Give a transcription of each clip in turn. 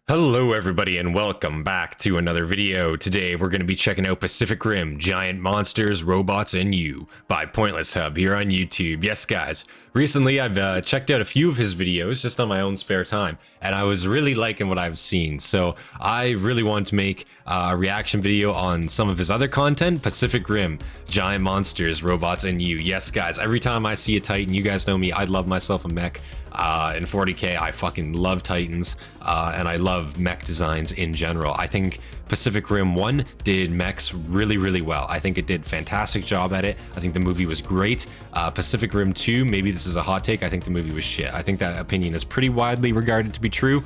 Hello everybody and welcome back to another video. Today we're going to be checking out Pacific Rim, Giant Monsters, Robots, and You by PointlessHub here on YouTube. Yes guys, recently I've checked out a few of his videos just on my own spare time and I was really liking what I've seen. So I really wanted to make a reaction video on some of his other content, Pacific Rim, Giant Monsters, Robots, and You. Yes guys, every time I see a Titan, you guys know me, I love myself a mech. In 40k, I fucking love Titans, and I love mech designs in general. I think Pacific Rim 1 did mechs really well. I think it did a fantastic job at it. I think the movie was great. Pacific Rim 2, maybe this is a hot take, I think the movie was shit. I think that opinion is pretty widely regarded to be true.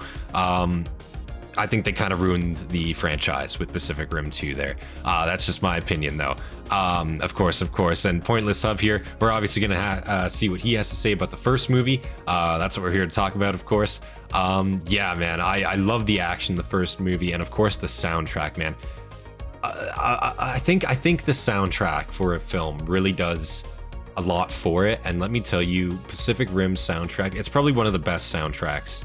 I think they kind of ruined the franchise with Pacific Rim 2 there. That's just my opinion though. Of course, and PointlessHub here, we're obviously gonna see what he has to say about the first movie. That's what we're here to talk about, of course. Yeah, man, I love the action in the first movie, and of course the soundtrack, man. I think the soundtrack for a film really does a lot for it, and let me tell you, Pacific Rim soundtrack, it's probably one of the best soundtracks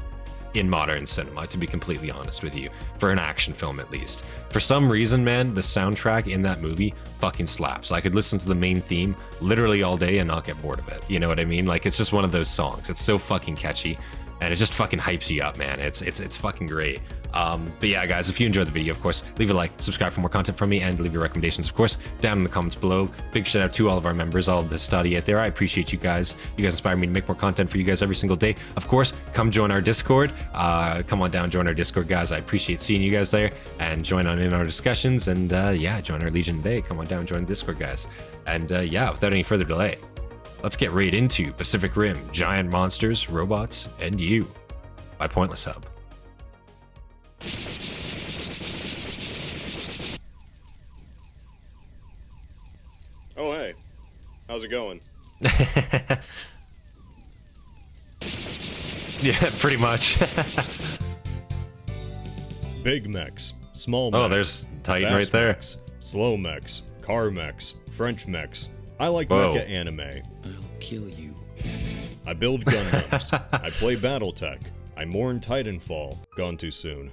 in modern cinema, to be completely honest with you, for an action film at least. For some reason, man, the soundtrack in that movie fucking slaps. I could listen to the main theme literally all day and not get bored of it. You know what I mean? Like, it's just one of those songs. It's so fucking catchy and it just fucking hypes you up, man. It's fucking great. But yeah, guys, if you enjoyed the video, of course, leave a like, subscribe for more content from me, and leave your recommendations, of course, down in the comments below. Big shout out to all of our members, all of the Hastati out there. I appreciate you guys. You guys inspire me to make more content for you guys every single day. Of course, come join our Discord. Come on down, join our Discord, guys. I appreciate seeing you guys there, and join on in our discussions, and yeah, join our Legion today. Come on down, join the Discord, guys. And yeah, without any further delay, let's get right into Pacific Rim, Giant Monsters, Robots, and You by PointlessHub. Oh, hey. How's it going? Yeah, pretty much. Big mechs, small mechs. Oh, there's Titan right there. Mechs, slow mechs, car mechs, French mechs. I like Whoa. mecha anime. I'll kill you. I build Gundams. I play Battletech. I mourn Titanfall. Gone too soon.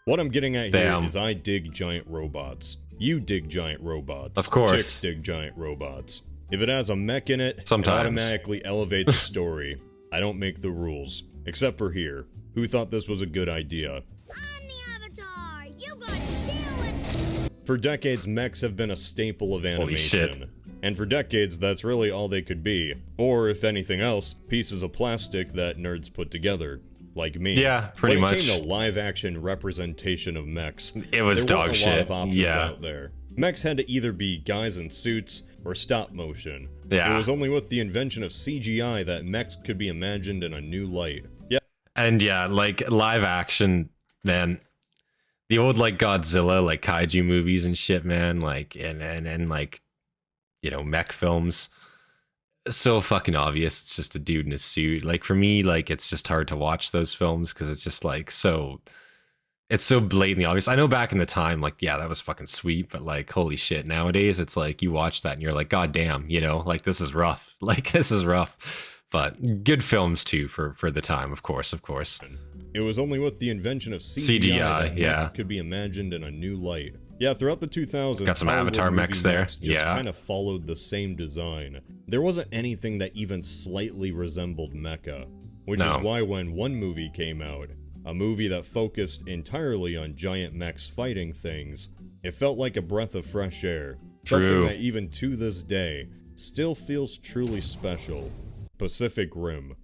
What I'm getting at here is I dig giant robots. You dig giant robots. Of course. Chicks dig giant robots. If it has a mech in it, Sometimes. it automatically elevates the story. I don't make the rules. Except for here. Who thought this was a good idea? I'm the Avatar! You got to deal with... For decades, mechs have been a staple of animation. Holy shit. And for decades, that's really all they could be. Or, if anything else, pieces of plastic that nerds put together. Like me. Yeah, pretty much. When it came to live-action representation of mechs, It was there dog weren't a shit. lot of options Yeah. out there. Mechs had to either be guys in suits or stop motion. Yeah. It was only with the invention of CGI that mechs could be imagined in a new light. Yeah. And yeah, like live action, man. The old like Godzilla, like kaiju movies and shit, man. Like and like, you know, mech films. So fucking obvious. It's just a dude in a suit. Like for me, like it's just hard to watch those films because it's just like so. It's so blatantly obvious. I know back in the time, like yeah, that was fucking sweet, but like holy shit, nowadays it's like you watch that and you're like, god damn, you know, like this is rough. Like this is rough. But good films too for the time, of course. It was only with the invention of CGI that yeah. mechs could be imagined in a new light. Yeah, throughout the 2000s, Got some Hollywood Avatar movie mechs there, just yeah. kind of followed the same design. There wasn't anything that even slightly resembled mecha, which No. is why when one movie came out, a movie that focused entirely on giant mechs fighting things, it felt like a breath of fresh air. True. Something that even to this day still feels truly special. Pacific Rim.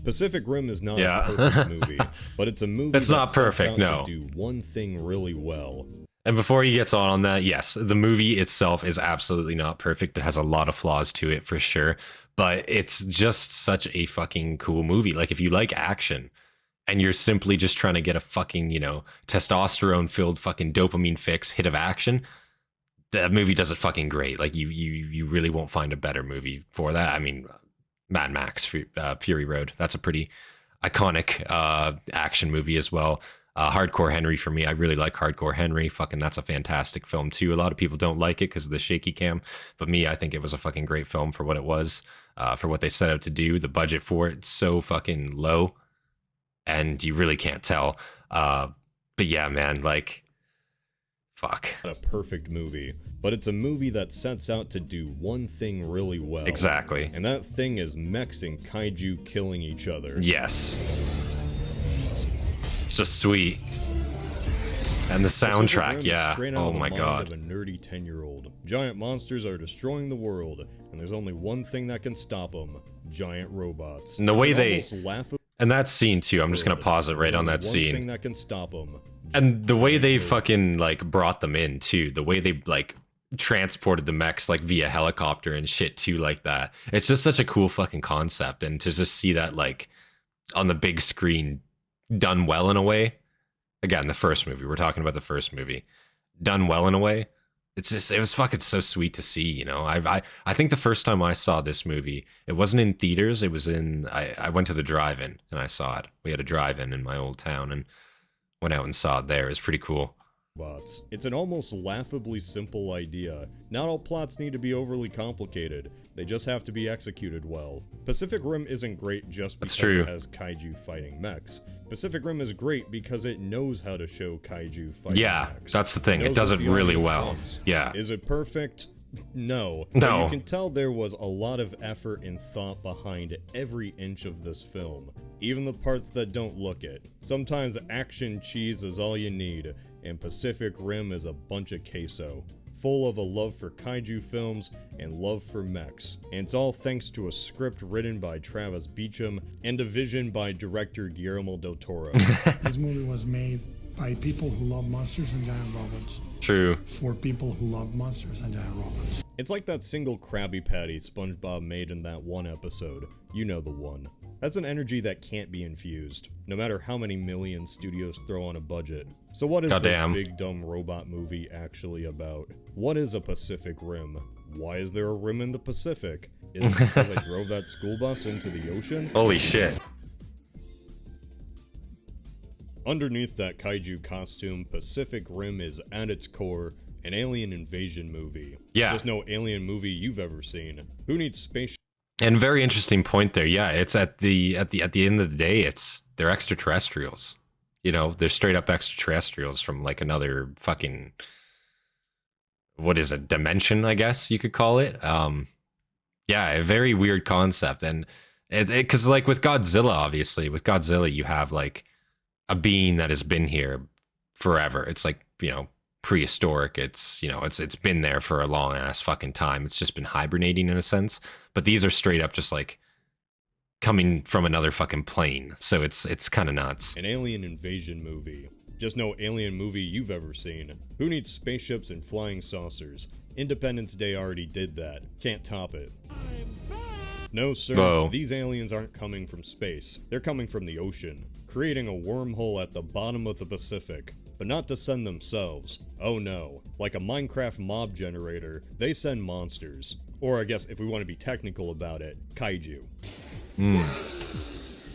Pacific Rim is not Yeah. a perfect movie, but it's a movie It's that not sets perfect, out no. to do one thing really well. And before he gets on that, yes, the movie itself is absolutely not perfect. It has a lot of flaws to it for sure, but it's just such a fucking cool movie. Like if you like action and you're simply just trying to get a fucking, you know, testosterone filled fucking dopamine fix hit of action, that movie does it fucking great. Like you really won't find a better movie for that. I mean, Mad Max Fury Road, that's a pretty iconic action movie as well. Hardcore Henry for me, I really like Hardcore Henry. Fucking that's a fantastic film too. A lot of people don't like it because of the shaky cam, but me, I think it was a fucking great film for what it was, for what they set out to do. The budget for it, so fucking low. and you really can't tell. But yeah, man, like, fuck. Not a perfect movie, but it's a movie that sets out to do one thing really well. Exactly. And that thing is mechs and kaiju killing each other. Yes. It's just sweet. And the soundtrack, yeah. Oh my god. Of a nerdy 10-year-old. Giant monsters are destroying the world, and there's only one thing that can stop them: giant robots. And the way they... And that scene too, I'm just gonna pause it right on that scene. Thing that can stop them. And the way they fucking, like, brought them in, too. The way they, like, transported the mechs, like, via helicopter and shit, too, like that. It's just such a cool fucking concept. And to just see that, like, on the big screen, done well in a way. Again, the first movie. We're talking about the first movie. Done well in a way. It's just, it was fucking so sweet to see, you know? I think the first time I saw this movie, it wasn't in theaters. It was in, I went to the drive-in and I saw it. We had a drive-in in my old town, and went out and saw it there. It's pretty cool. Bots. It's an almost laughably simple idea. Not all plots need to be overly complicated. They just have to be executed well. Pacific Rim isn't great just because it has kaiju fighting mechs. Pacific Rim is great because it knows how to show kaiju fighting mechs. That's the thing. It does it really well. Yeah. Is it perfect? No. No. But you can tell there was a lot of effort and thought behind every inch of this film. Even the parts that don't look it. Sometimes action cheese is all you need, and Pacific Rim is a bunch of queso. Full of a love for kaiju films and love for mechs. And it's all thanks to a script written by Travis Beacham and a vision by director Guillermo del Toro. This movie was made by people who love monsters and giant robots. True. For people who love monsters and giant robots. It's like that single Krabby Patty SpongeBob made in that one episode. You know the one. That's an energy that can't be infused, no matter how many millions studios throw on a budget. So what is this big dumb robot movie actually about? What is a Pacific Rim? Why is there a rim in the Pacific? Is it because I drove that school bus into the ocean? Holy shit. Underneath that kaiju costume, Pacific Rim is, at its core, an alien invasion movie. Yeah. There's no alien movie you've ever seen. Who needs space? And very interesting point there. Yeah, it's at the end of the day, they're extraterrestrials. You know, they're straight up extraterrestrials from like another fucking, what is it, dimension, I guess you could call it. Yeah, a very weird concept. And because like with Godzilla, obviously, with Godzilla, you have like a being that has been here forever. It's like, you know, prehistoric. It's, you know, it's been there for a long ass fucking time. It's just been hibernating in a sense. But these are straight up just like coming from another fucking plane. So it's kind of nuts. An alien invasion movie. Just no alien movie you've ever seen. Who needs spaceships and flying saucers? Independence Day already did that. Can't top it. No, sir. Whoa. These aliens aren't coming from space. They're coming from the ocean, creating a wormhole at the bottom of the Pacific. But not to send themselves. Oh no. Like a Minecraft mob generator, they send monsters. Or I guess if we want to be technical about it, kaiju.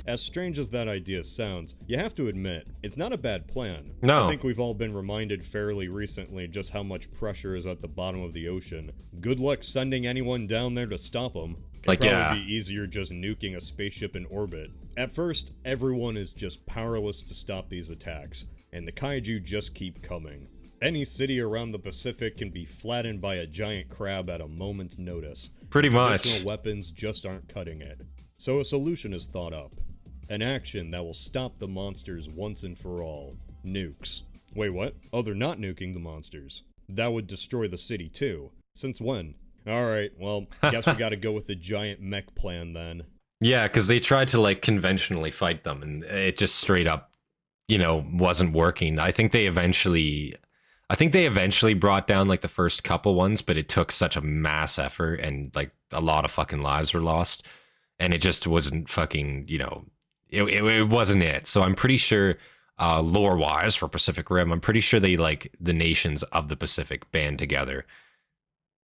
As strange as that idea sounds, you have to admit, it's not a bad plan. No. I think we've all been reminded fairly recently just how much pressure is at the bottom of the ocean. Good luck sending anyone down there to stop them. It'd probably be easier just nuking a spaceship in orbit. At first, everyone is just powerless to stop these attacks, and the kaiju just keep coming. Any city around the Pacific can be flattened by a giant crab at a moment's notice. Pretty much. Traditional weapons just aren't cutting it. So a solution is thought up. An action that will stop the monsters once and for all. Nukes. Wait, what? Oh, they're not nuking the monsters. That would destroy the city too. Since when? Alright, well, guess we gotta go with the giant mech plan then. Yeah, because they tried to like conventionally fight them and it just straight up, you know, wasn't working. I think they eventually brought down like the first couple ones, but it took such a mass effort and like a lot of fucking lives were lost. And it just wasn't fucking, you know, it wasn't it. So I'm pretty sure, lore wise for Pacific Rim, I'm pretty sure they like the nations of the Pacific band together.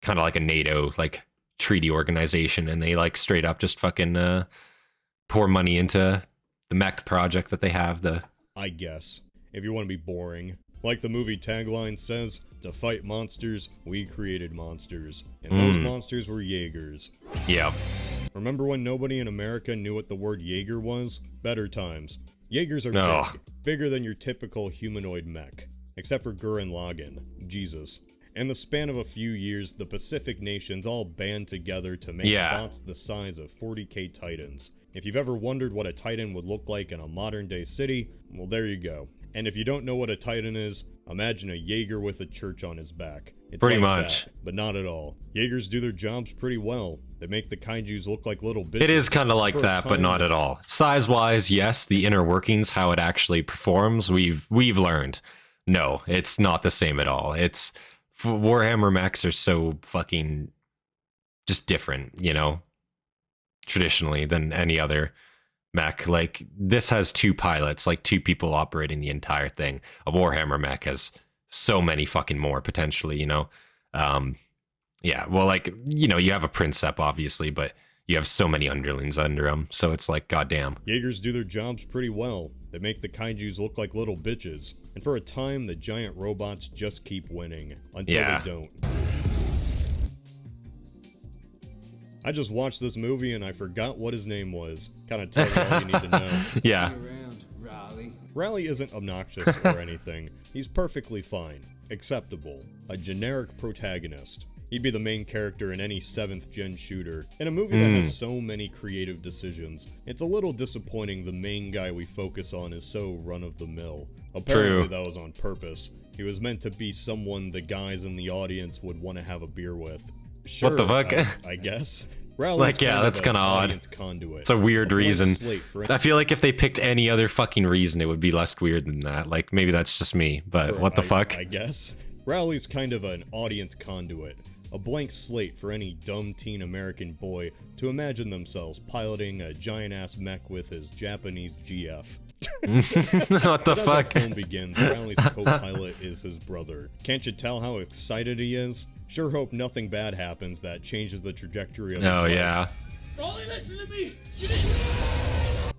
Kind of like a NATO like treaty organization, and they like straight up just fucking pour money into the mech project that they have. I guess, if you want to be boring. Like the movie tagline says, to fight monsters, we created monsters. And those monsters were Jaegers. Yeah. Remember when nobody in America knew what the word Jaeger was? Better times. Jaegers are bigger than your typical humanoid mech, except for Gurren Lagann, Jesus. In the span of a few years, the Pacific nations all band together to make bots the size of 40k Titans. If you've ever wondered what a Titan would look like in a modern-day city, well, there you go. And if you don't know what a Titan is, imagine a Jaeger with a church on his back. It's pretty like much. that, but not at all. Jaegers do their jobs pretty well. They make the kaijus look like little bitches. It is kind of like that, but not at all. Size-wise, yes, the inner workings, how it actually performs, we've learned. No, it's not the same at all. It's Warhammer mechs are so fucking just different, you know, traditionally than any other mech. Like, this has 2 pilots, like 2 people operating the entire thing. A Warhammer mech has so many fucking more potentially, you know. Yeah, well, like, you know, you have a Princeps obviously, but you have so many underlings under them, so it's like, goddamn. Jaegers do their jobs pretty well. They make the kaijus look like little bitches, and for a time, the giant robots just keep winning until they don't. I just watched this movie and I forgot what his name was. Kind of tells you all you need to know. Yeah. Rally isn't obnoxious or anything. He's perfectly fine, acceptable, a generic protagonist. He'd be the main character in any 7th gen shooter. In a movie that has so many creative decisions, it's a little disappointing the main guy we focus on is so run-of-the-mill. Apparently that was on purpose. He was meant to be someone the guys in the audience would want to have a beer with. Sure, what the fuck? I guess. Rally's like, yeah, that's kind of odd. Conduit. It's a weird reason. I feel like if they picked any other fucking reason, it would be less weird than that. Like, maybe that's just me, but what the fuck? I guess. Rally's kind of an audience conduit. A blank slate for any dumb teen American boy to imagine themselves piloting a giant-ass mech with his Japanese GF. What the fuck? As the film begins, Rally's co-pilot is his brother. Can't you tell how excited he is? Sure hope nothing bad happens that changes the trajectory of his life. Yeah. Raleigh, listen to me!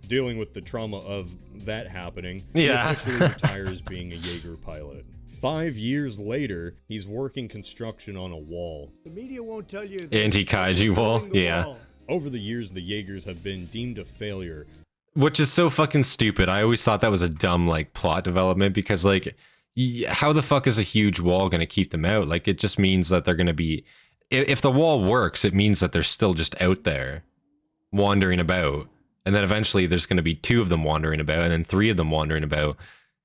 Dealing with the trauma of that happening, Yeah. he officially retires being a Jaeger pilot. 5 years later, he's working construction on a wall. The media won't tell you. Anti-kaiju wall, yeah. Over the years, the Jaegers have been deemed a failure. Which is so fucking stupid. I always thought that was a dumb, like, plot development because, like, how the fuck is a huge wall going to keep them out? Like, it just means that they're going to be... If the wall works, it means that they're still just out there wandering about. And then eventually there's going to be 2 of them wandering about and then 3 of them wandering about.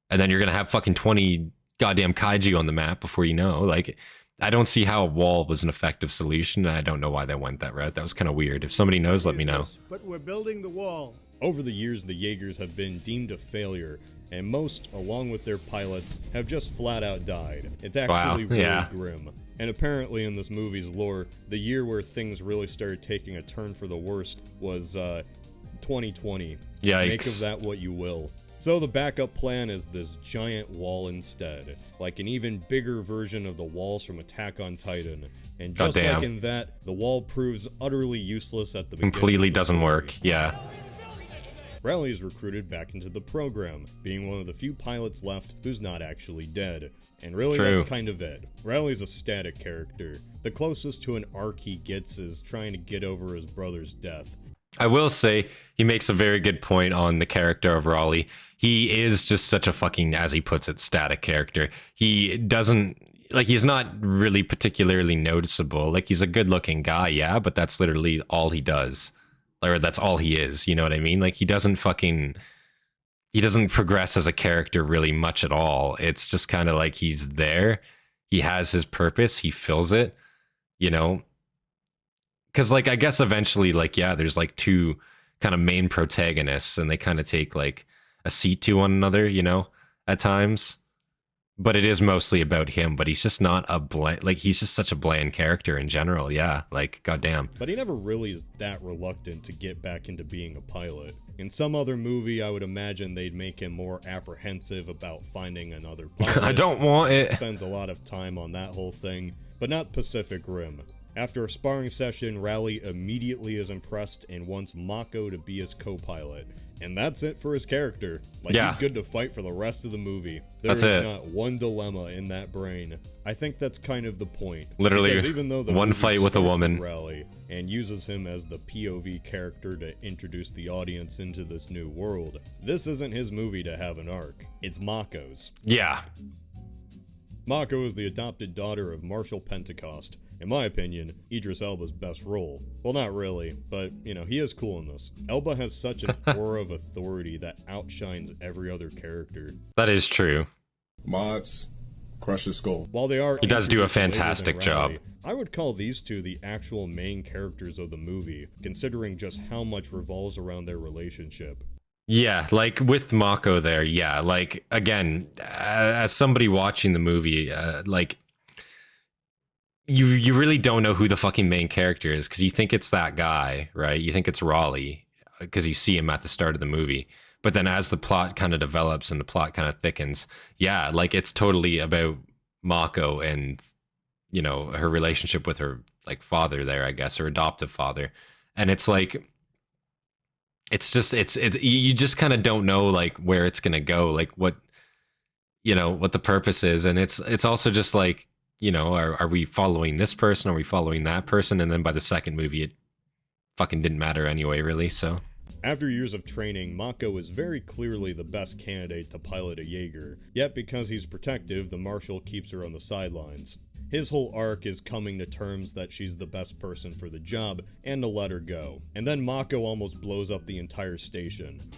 And then you're going to have fucking 20 goddamn kaiju on the map before you know. Like, I don't see how a wall was an effective solution. I don't know why they went that route. That was kind of weird. If somebody knows, let me know. But we're building the wall. Over the years, the Jaegers have been deemed a failure, and most, along with their pilots, have just flat out died. It's actually really grim. And apparently in this movie's lore, the year where things really started taking a turn for the worst was 2020. Yikes. Make of that what you will. So the backup plan is this giant wall instead, like an even bigger version of the walls from Attack on Titan. And just like in that, the wall proves utterly useless at the beginning. Completely doesn't work, yeah. Rally is recruited back into the program, being one of the few pilots left who's not actually dead. And really, that's kind of it. Rally's a static character. The closest to an arc he gets is trying to get over his brother's death. I will say, he makes a very good point on the character of Raleigh. He is just such a fucking, as he puts it, static character. He doesn't, like, he's not really particularly noticeable. Like, he's a good-looking guy, yeah, but that's literally all he does. Or that's all he is, you know what I mean? Like, he doesn't progress as a character really much at all. It's just kind of like he's there. He has his purpose. He fills it, you know? Because, like, I guess eventually, like, yeah, there's, like, 2 kind of main protagonists, and they kind of take, like, a seat to one another, you know, at times. But it is mostly about him, but he's just not a bland, like, he's just such a bland character in general, yeah, like, goddamn. But he never really is that reluctant to get back into being a pilot. In some other movie, I would imagine they'd make him more apprehensive about finding another pilot. I don't want it. He spends a lot of time on that whole thing, but not Pacific Rim. After a sparring session, Rally immediately is impressed and wants Mako to be his co-pilot. And that's it for his character. Like, Yeah. he's good to fight for the rest of the movie. That's There's it. not one dilemma in that brain. I think that's kind of the point. Literally, Because even though the one movie fight with a starts woman. Rally and uses him as the POV character to introduce the audience into this new world, this isn't his movie to have an arc. It's Mako's. Yeah. Mako is the adopted daughter of Marshal Pentecost. In my opinion, Idris Elba's best role. Well, not really, but, you know, he is cool in this. Elba has such an aura of authority that outshines every other character. That is true. Mods, crush his skull. While they are He does do a introduced later than fantastic job. Riley, I would call these two the actual main characters of the movie, considering just how much revolves around their relationship. Yeah, like with Mako there, yeah, like again, as somebody watching the movie, like you really don't know who the fucking main character is because you think it's that guy, right? You think it's Raleigh because you see him at the start of the movie. But then as the plot kind of develops and the plot kind of thickens, yeah, like it's totally about Mako and, you know, her relationship with her like father there, I guess, her adoptive father. And it's like, it's just, it's you just kind of don't know like where it's going to go, like what, you know, what the purpose is. And it's also just like, you know, are we following this person? Are we following that person? And then by the second movie, it fucking didn't matter anyway, really. So after years of training, Mako is very clearly the best candidate to pilot a Jaeger. Yet because he's protective, the Marshal keeps her on the sidelines. His whole arc is coming to terms that she's the best person for the job and to let her go. And then Mako almost blows up the entire station.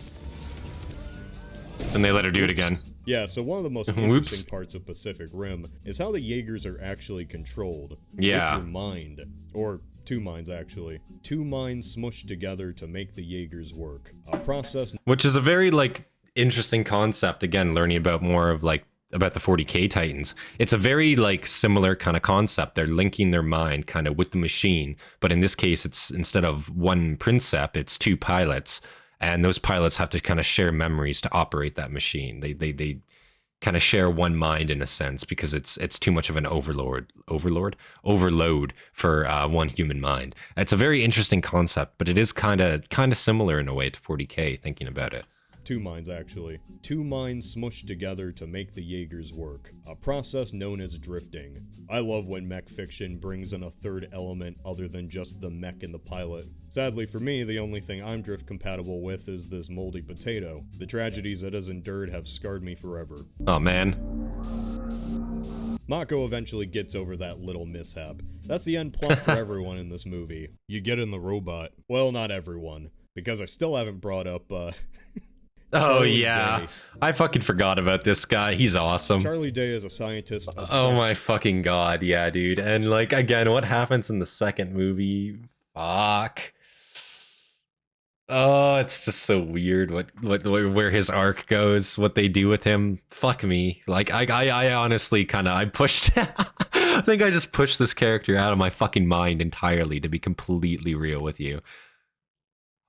then they let her do it again. Yeah, so one of the most interesting parts of Pacific Rim is how the Jaegers are actually controlled. Yeah. With your mind. Or two minds, actually. Two minds smushed together to make the Jaegers work. A process... Which is a very, like, interesting concept, again, learning about more of, like, about the 40K Titans. It's a very, like, similar kind of concept. They're linking their mind kind of with the machine, but in this case, it's instead of one Princep, it's two pilots. And those pilots have to kind of share memories to operate that machine. They kind of share one mind in a sense because it's too much of an overload for one human mind. It's a very interesting concept, but it is kind of similar in a way to 40K thinking about it. Two minds, actually. Two minds smushed together to make the Jaegers work. A process known as drifting. I love when mech fiction brings in a third element other than just the mech and the pilot. Sadly for me, the only thing I'm drift compatible with is this moldy potato. The tragedies it has endured have scarred me forever. Oh, man. Mako eventually gets over that little mishap. That's the end plot for everyone in this movie. You get in the robot. Well, not everyone. Because I still haven't brought up, Oh, Charlie yeah. Day. I fucking forgot about this guy. He's awesome. Charlie Day is a scientist. Oh my fucking god, yeah, dude. And like again, what happens in the second movie? Fuck. Oh, it's just so weird where his arc goes, what they do with him. Fuck me. Like I honestly I pushed I think I just pushed this character out of my fucking mind entirely, to be completely real with you.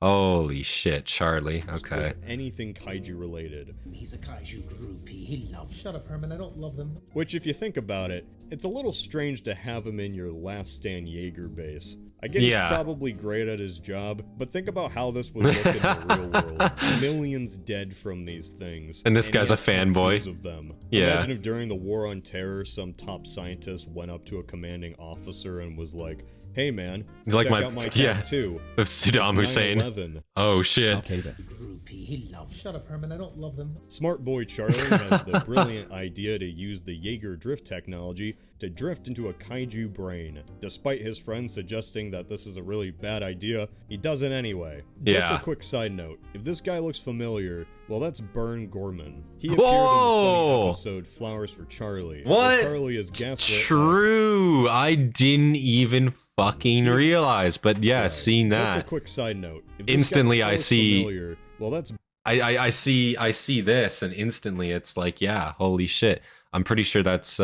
Holy shit, Charlie. Okay. With anything kaiju related. He's a kaiju groupie. He loves. Shut up, Herman. I don't love them. Which, if you think about it, it's a little strange to have him in your Last Stand Jaeger base. I guess Yeah. he's probably great at his job, but think about how this would look in the real world. Millions dead from these things. And this he guy's a has tattoos fanboy. of them. Yeah. Imagine if during the War on Terror, some top scientist went up to a commanding officer and was like, "Hey man, Like check my- out my yeah. tattoo. Of Saddam It's Hussein. 9/11." Oh shit. Okay then. Groupie. He loves. Shut up, Herman. I don't love them. Smart boy Charlie has the brilliant idea to use the Jaeger drift technology to drift into a kaiju brain. Despite his friends suggesting that this is a really bad idea, he does it anyway. Just Yeah. a quick side note, if this guy looks familiar, well, that's Bern Gorman. He appeared Whoa! in the second episode Flowers for Charlie. What? where Charlie is gaslit. True. I didn't even fucking realize, but yeah, seeing Just a that quick side note. If this instantly, guy I looks see. familiar, well, that's I see this, and instantly it's like, yeah, holy shit. I'm pretty sure that's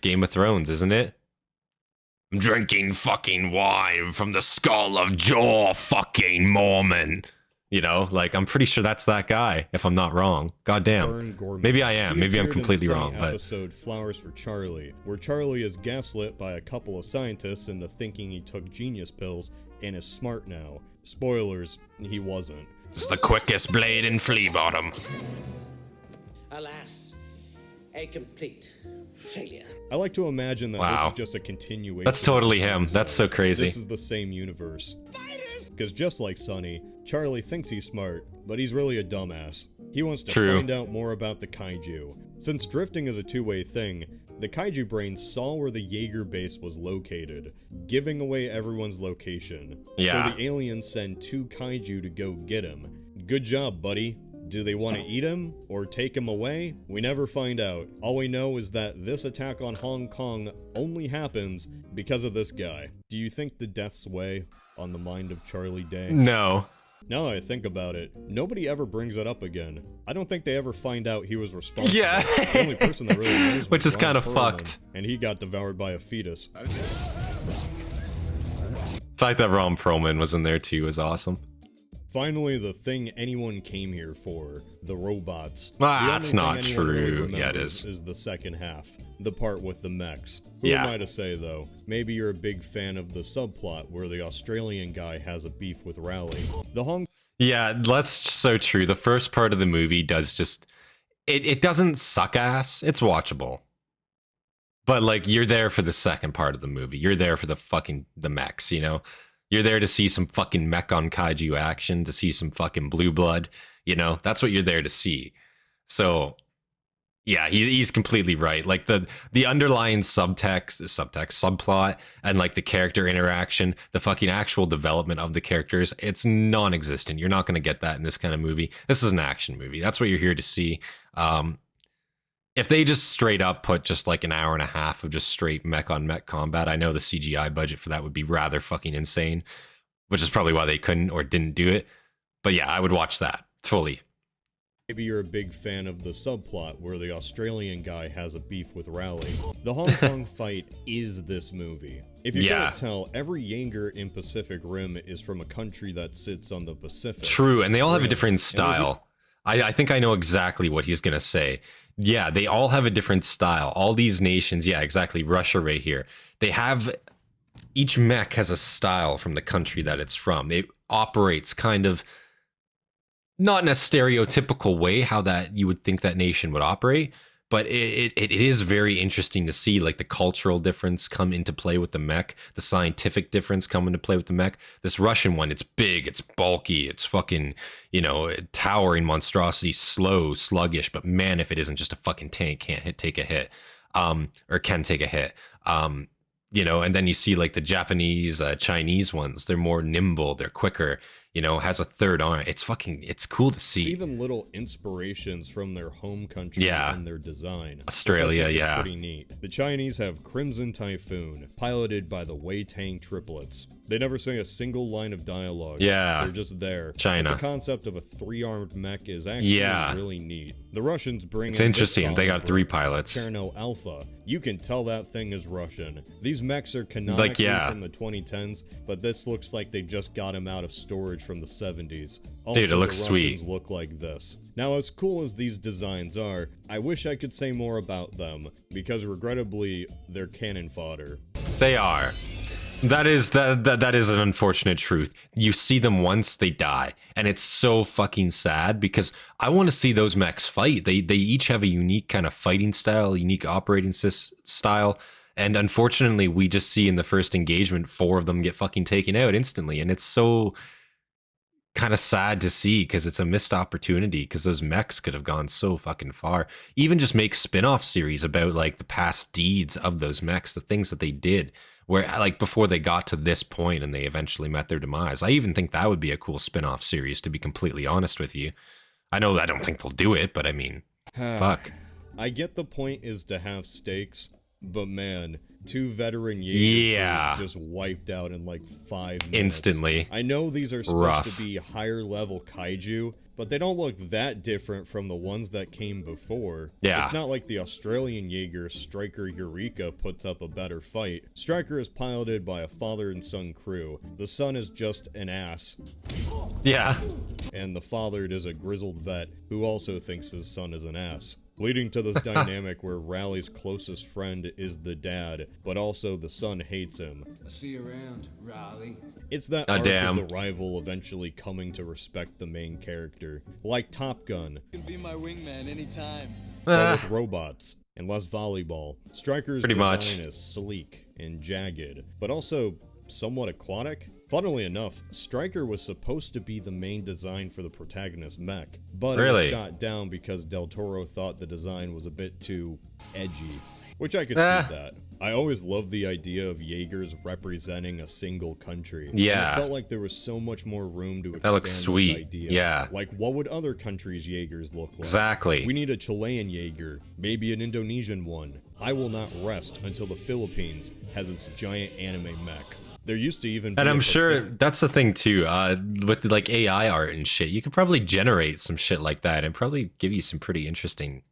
Game of Thrones, isn't it? I'm drinking fucking wine from the skull of Jaw fucking Mormon. You know, like I'm pretty sure that's that guy, if I'm not wrong. Goddamn. Bern Gorman. Maybe I am. He Maybe I'm appeared in the completely second wrong, but episode Flowers for Charlie, where Charlie is gaslit by a couple of scientists into thinking he took genius pills and is smart now. Spoilers, he wasn't. It's the quickest blade in Flea Bottom. Alas, a complete failure. I like to imagine that Wow. this is just a continuation. That's totally him. That's so crazy. This is the same universe. Because just like Sonny, Charlie thinks he's smart, but he's really a dumbass. He wants to True. find out more about the kaiju. Since drifting is a two-way thing, the kaiju brain saw where the Jaeger base was located, giving away everyone's location. Yeah. So the aliens send 2 kaiju to go get him. Good job, buddy. Do they want to eat him or take him away? We never find out. All we know is that this attack on Hong Kong only happens because of this guy. Do you think the deaths weigh on the mind of Charlie Day? No. Now that I think about it, nobody ever brings it up again. I don't think they ever find out he was responsible. Yeah. The only person that really knows Which was is kind of Ron Perlman, fucked. and he got devoured by a fetus. The fact that Ron Perlman was in there too was awesome. Finally, the thing anyone came here for, the robots. Ah, The only that's thing not anyone really true. Yeah, it remembers is. the second half, the part with the mechs. Who Yeah. am I to say, though? Maybe you're a big fan of the subplot where the Australian guy has a beef with Rowley. The Hong Yeah, that's so true. The first part of the movie does just... It doesn't suck ass. It's watchable. But, like, you're there for the second part of the movie. You're there for the mechs, you know? You're there to see some fucking mech on kaiju action, to see some fucking blue blood, you know? That's what you're there to see. So, yeah, he's completely right. Like, the underlying subplot, and, like, the character interaction, the fucking actual development of the characters, it's non-existent. You're not going to get that in this kind of movie. This is an action movie. That's what you're here to see. If they just straight up put just like an hour and a half of just straight mech on mech combat, I know the CGI budget for that would be rather fucking insane, which is probably why they couldn't or didn't do it. But yeah, I would watch that fully. Maybe you're a big fan of the subplot where the Australian guy has a beef with Rowley. The Hong Kong fight is this movie. If you Yeah. can't tell, every Jaeger in Pacific Rim is from a country that sits on the Pacific. True, and they all have a Rim. different And there's style. I think I know exactly what he's going to say. Yeah, they all have a different style. All these nations, yeah, exactly. Russia right here. They have... Each mech has a style from the country that it's from. It operates kind of... Not in a stereotypical way, how that you would think that nation would operate, but it is very interesting to see like the cultural difference come into play with the mech, the scientific difference come into play with the mech. This Russian one, it's big, it's bulky, it's fucking, you know, towering monstrosity, slow, sluggish, but man, if it isn't just a fucking tank, take a hit, or can take a hit. You know, and then you see like the Japanese, Chinese ones, they're more nimble, they're quicker, you know, has a third arm. It's cool to see. even little inspirations from their home country Yeah. in their design. Australia, Which I think is yeah. pretty neat. The Chinese have Crimson Typhoon, piloted by the Wei Tang triplets. They never say a single line of dialogue. Yeah. They're just there. China. But the concept of a 3-armed mech is actually Yeah. really neat. The Russians bring It's in this interesting. They got solid 3 brick, pilots. Cherno Alpha. You can tell that thing is Russian. These mechs are canonically yeah. from the 2010s, but this looks like they just got him out of storage from the 70s. Dude, it Also, looks the sweet. Russians look like this. Now, as cool as these designs are, I wish I could say more about them, because regrettably, they're cannon fodder. They are. That is an unfortunate truth. You see them once, they die, and it's so fucking sad because I want to see those mechs fight. They each have a unique kind of fighting style, unique operating style, and unfortunately, we just see in the first engagement 4 of them get fucking taken out instantly, and it's so kind of sad to see because it's a missed opportunity because those mechs could have gone so fucking far. Even just make spin-off series about like the past deeds of those mechs, the things that they did where like before they got to this point and they eventually met their demise. I even think that would be a cool spin-off series, to be completely honest with you. I know I don't think they'll do it, but I mean, fuck. I get the point is to have stakes, but man, 2 veteran Jaeger Yeah. crews just wiped out in like 5 minutes. Instantly. I know these are supposed Rough. to be higher level kaiju, but they don't look that different from the ones that came before. Yeah. It's not like the Australian Jaeger Striker Eureka puts up a better fight. Striker is piloted by a father and son crew. The son is just an ass, Yeah. and the father is a grizzled vet who also thinks his son is an ass. leading to this dynamic where Rally's closest friend is the dad, but also the son hates him. I'll see you around, Raleigh. It's that arc of the rival eventually coming to respect the main character, like Top Gun. You can be my wingman anytime. But with robots and less volleyball. Striker's Pretty design much. is sleek and jagged, but also somewhat aquatic. Funnily enough, Striker was supposed to be the main design for the protagonist Mech, but it was shot down because Del Toro thought the design was a bit too edgy, which I could see that. I always loved the idea of Jaegers representing a single country. Yeah. And it felt like there was so much more room to expand That looks sweet. this idea. Yeah. Like, what would other countries' Jaegers look like? Exactly. We need a Chilean Jaeger, maybe an Indonesian one. I will not rest until the Philippines has its giant anime mech. There used to even be And I'm a sure that's the thing too, with like AI art and shit, you could probably generate some shit like that and probably give you some pretty interesting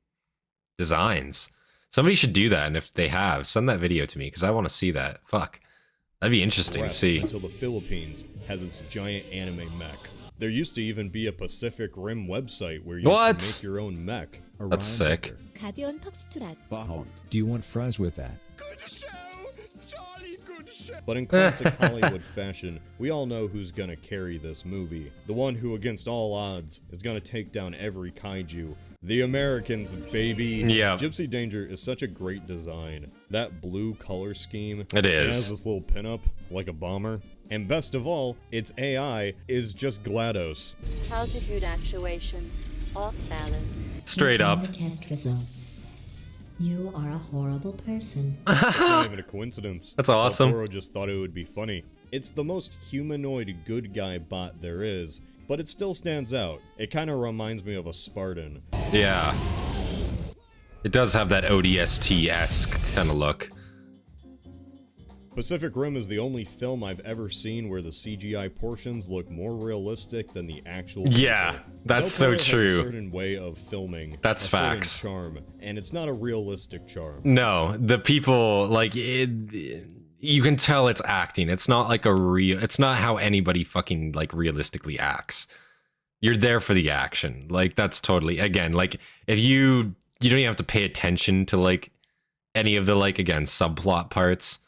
designs. Somebody should do that, and if they have, send that video to me, because I want to see that. Fuck. That'd be interesting to see. Until the Philippines has its giant anime mech. There used to even be a Pacific Rim website where you could make your own mech. That's sick. Do you want fries with that? But in classic Hollywood fashion, we all know who's gonna carry this movie. The one who, against all odds, is gonna take down every kaiju. The Americans, baby! Yeah. Gypsy Danger is such a great design. That blue color scheme. It is. It has this little pinup, like a bomber. And best of all, its AI is just GLaDOS. Altitude actuation. Off balance. Straight up. The test results. You are a horrible person. It's not even a coincidence. That's awesome. Del Toro just thought it would be funny. It's the most humanoid good guy bot there is, but it still stands out. It kind of reminds me of a Spartan. Yeah. It does have that ODST-esque kind of look. Pacific Rim is the only film I've ever seen where the CGI portions look more realistic than the actual Yeah, people. that's Del Toro so true. Has a certain way of filming. That's a certain facts. Charm, and it's not a realistic charm. No, the people, like, you can tell it's acting. It's not like it's not how anybody fucking, like, realistically acts. You're there for the action. Like, that's totally, again, like, if you don't even have to pay attention to, like, any of the, like, again, subplot parts.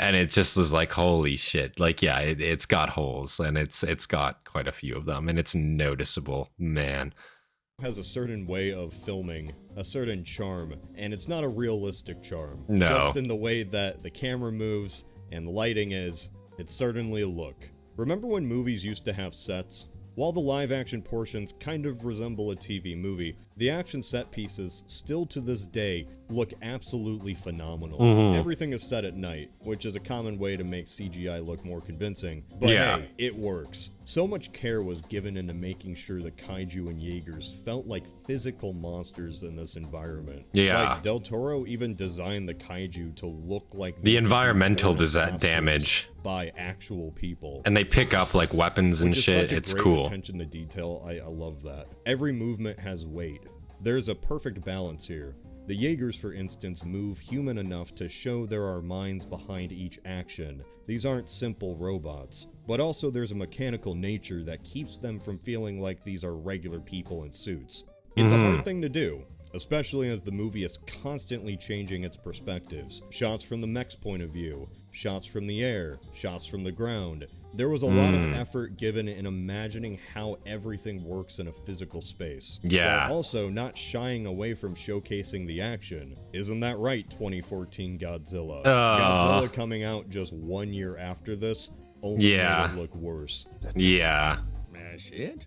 And it just was like, holy shit. Like, yeah, it's got holes, and it's got quite a few of them, and it's noticeable, man. Has a certain way of filming, a certain charm, and it's not a realistic charm. No. Just in the way that the camera moves and the lighting is, it's certainly a look. Remember when movies used to have sets? While the live-action portions kind of resemble a TV movie, the action set pieces, still to this day, look absolutely phenomenal. Everything is set at night, which is a common way to make CGI look more convincing. But hey, it works. So much care was given into making sure the kaiju and Jaegers felt like physical monsters in this environment. Yeah. Like, Del Toro even designed the kaiju to look like the environmental damage by actual people. And they pick up, like, weapons and shit. It's cool. Attention to detail. I love that. Every movement has weight. There's a perfect balance here. The Jaegers, for instance, move human enough to show there are minds behind each action. These aren't simple robots, but also there's a mechanical nature that keeps them from feeling like these are regular people in suits. It's a hard thing to do, especially as the movie is constantly changing its perspectives. Shots from the mech's point of view, shots from the air, shots from the ground. There was a lot of effort given in imagining how everything works in a physical space. Yeah. While also not shying away from showcasing the action. Isn't that right, 2014 Godzilla? Godzilla coming out just 1 year after this only made it look worse. Yeah. Smash it.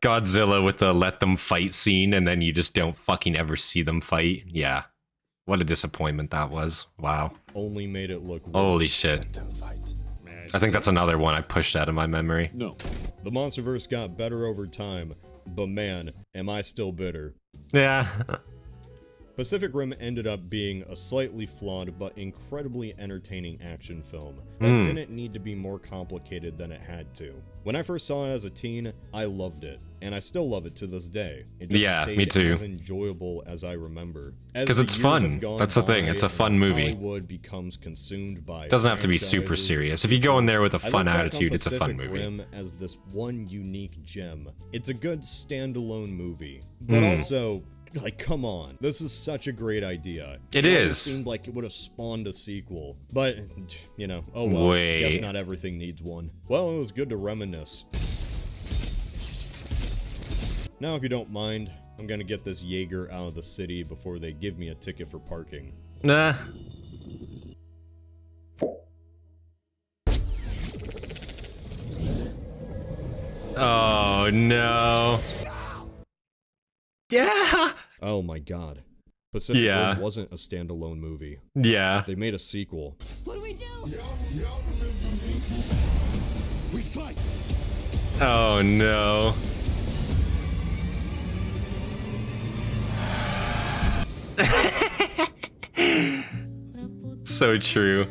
Godzilla with the let them fight scene, and then you just don't fucking ever see them fight. Yeah. What a disappointment that was. Wow. Only made it look worse. Holy shit. I think that's another one I pushed out of my memory. No. The Monsterverse got better over time, but man, am I still bitter. Yeah. Pacific Rim ended up being a slightly flawed but incredibly entertaining action film that didn't need to be more complicated than it had to. When I first saw it as a teen, I loved it, and I still love it to this day. It just stayed me too. As enjoyable as I remember. Because it's fun. That's the thing. It's a fun movie. Hollywood becomes consumed by. It doesn't have to be super serious. If you go in there with a fun attitude, it's a fun movie. Rim as this one unique gem. It's a good standalone movie, but also. Like, come on. This is such a great idea. It is. It seemed like it would have spawned a sequel. But, you know, oh well. Guess not everything needs one. Well, it was good to reminisce. Now, if you don't mind, I'm gonna get this Jaeger out of the city before they give me a ticket for parking. Nah. Oh, no. Yeah. Oh my god. Pacific Rim wasn't a standalone movie. Yeah. They made a sequel. What do we do? We fight. Oh no. So true.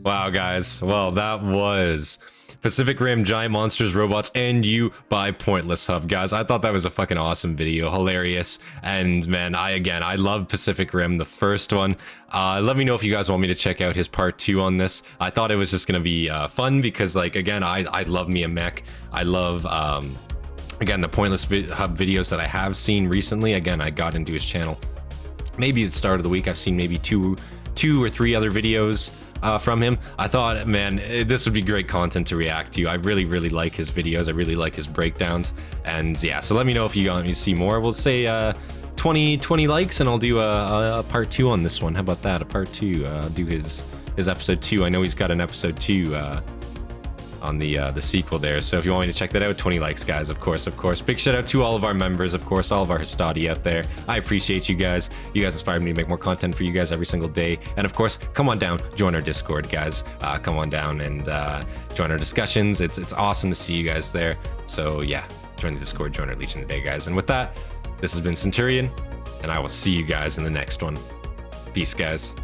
Wow, guys. Well, that was Pacific Rim, Giant Monsters, Robots, and You by PointlessHub, guys. I thought that was a fucking awesome video, hilarious, and man, I love Pacific Rim, the first one. Let me know if you guys want me to check out his part 2 on this. I thought it was just gonna be fun because, like, again, I love me a mech. I love, again, the PointlessHub videos that I have seen recently. Again, I got into his channel maybe at the start of the week. I've seen maybe two or three other videos from him. I thought, man, this would be great content to react to. I really like his videos. I really like his breakdowns. And yeah, so let me know if you want me to see more. We'll say 20 likes and I'll do a part 2 on this one. How about that? A part 2. Do his episode 2. I know he's got an episode 2 on the sequel there. So if you want me to check that out, 20 likes, guys, of course. Big shout out to all of our members, of course, all of our Hastati out there. I appreciate you guys. You guys inspire me to make more content for you guys every single day. And of course, come on down, join our Discord, guys. Come on down and join our discussions. It's awesome to see you guys there. So yeah, join the Discord, join our Legion today, guys. And with that, this has been Centurion, and I will see you guys in the next one. Peace, guys.